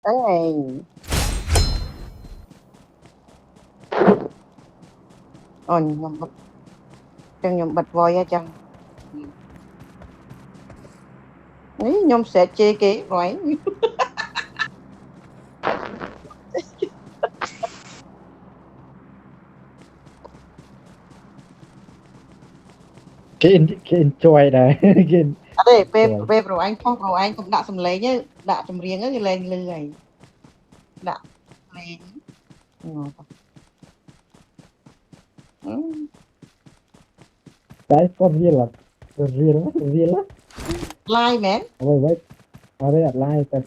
tới này ôi nhầm bật chẳng nhầm bật voi á chẳng ấy nhom sẽ chê kế rồi cái enjoy này cái ở đây enjoy về rồi anh cũng đã sầm lấy nhá đã sầm riêng á lên lười đã lên đấy con riêng lắm like man ở đây onlineแต่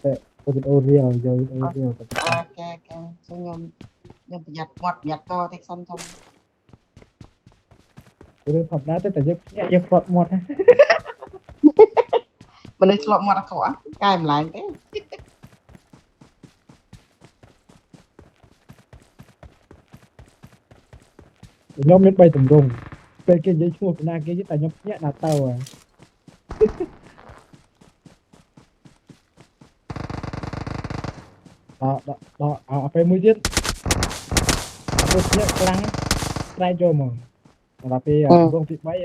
tôiเป็นโอเรียลโอเรียลแต่ok so nhom nhặt to take xong xong tôiทำได้แต่ยังปลดหมด mình đi lọt mặt khó cài em lại thế nhóm biết bay tầm rùng về cái giấy chua của na cái giấy tài nhóm nhẹ là tàu à đó apa yang mujud aku punya kelang try jo mo tapi tembung tik baik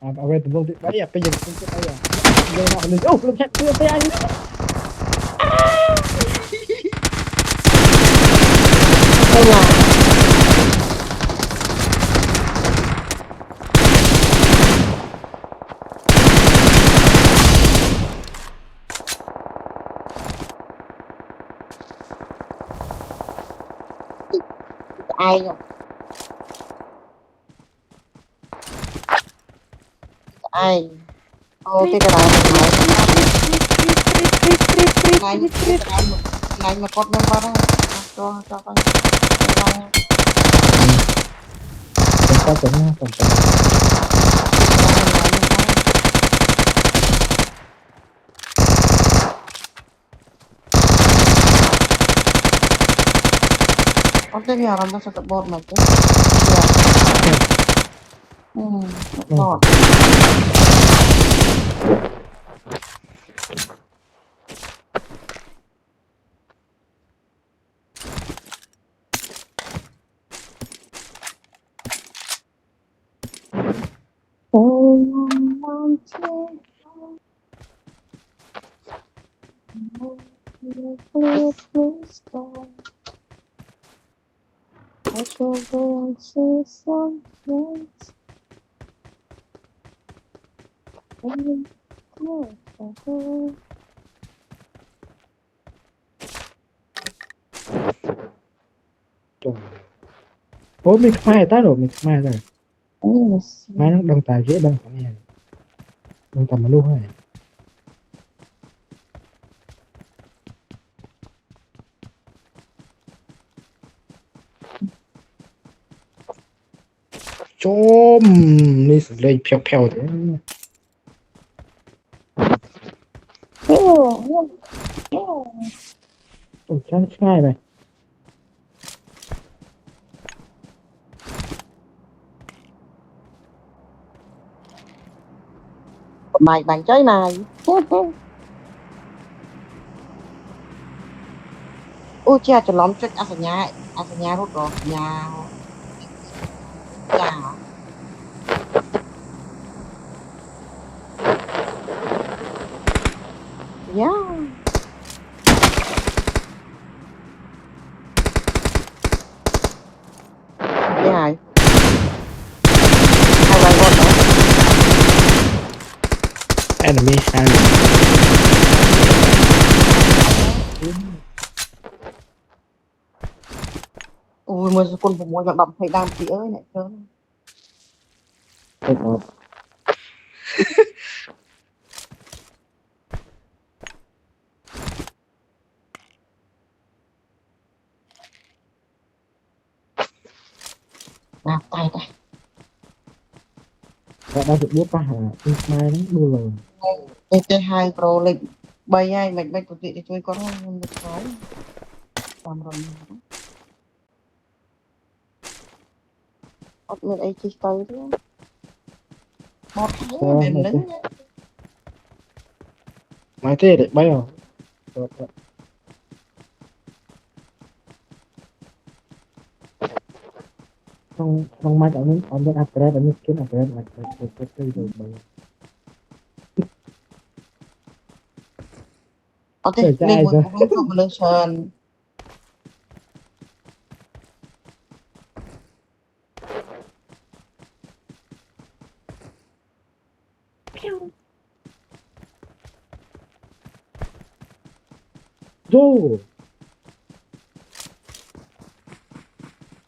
apa tembung tik baik apa yang tik baik dia nak beli belum chat dia saya ni ai rồi ai ô cái đài này mà cột nhân vào đó cho con tempat Oke ya rambut satu bot macam bot I shall go and see some friends. ủa mình khai ta rồi mình khai rồi mai nó đồng tài ghế đồng tài này đồng tài mà luôn này chôm đi lên phèo thế ôi chán khai này Mày bạn chơi này ôi cha cho lắm chết nhà rút rồi nhà yeah cái này hai bài bot nữa enemy ui mà con cũng muốn đậm phải đam chị ơi này trơn nào tay tay đang được bút pa hả mai nó đua rồi TT2 Pro lịch bay ai mạch bay của chị thì chơi con không được nói làm rồi ọt người ấy chỉ tới thế một tháng đừng đứng mai thế để bay rồi ក្នុងម៉ាច់អត់មានអាប់ក្រេតអត់មាន skin អាប់ក្រេតមកទៅទៅបើ អត់ទេលេងមួយខ្លួនជួបមនុស្សច្រើនយូ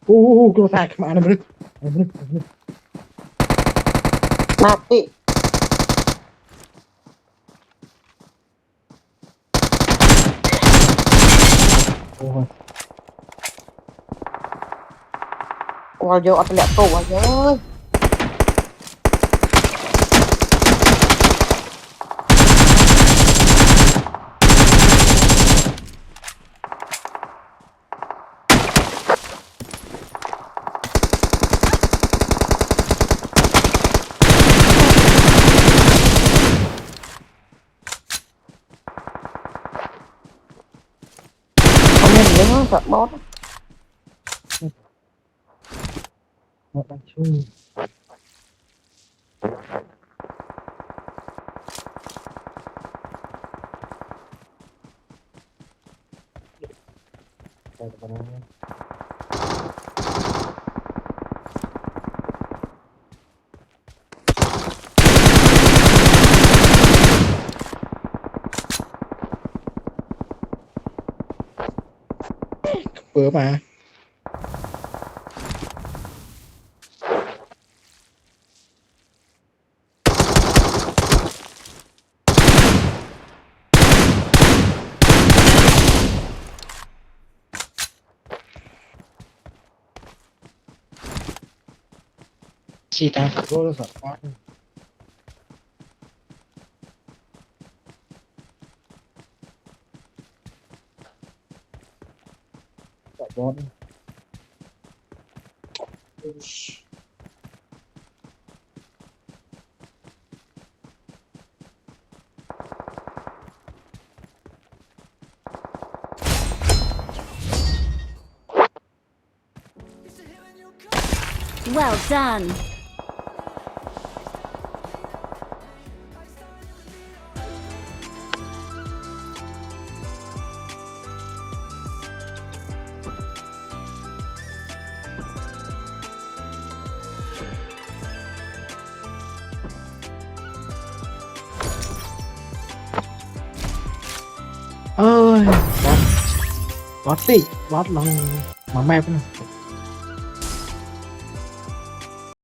អូគ្រូសាខ្មាស់ណាមនុស្សណាប់ទីអូ គាត់យកអត់ធ្លាក់គោអើយអត់មានរឿងសបោត មកបាច់ជួយ bữa mà chị ta vô nó sợ quá sợ bot Well done. ơi bot tí bot lòng mà map nữa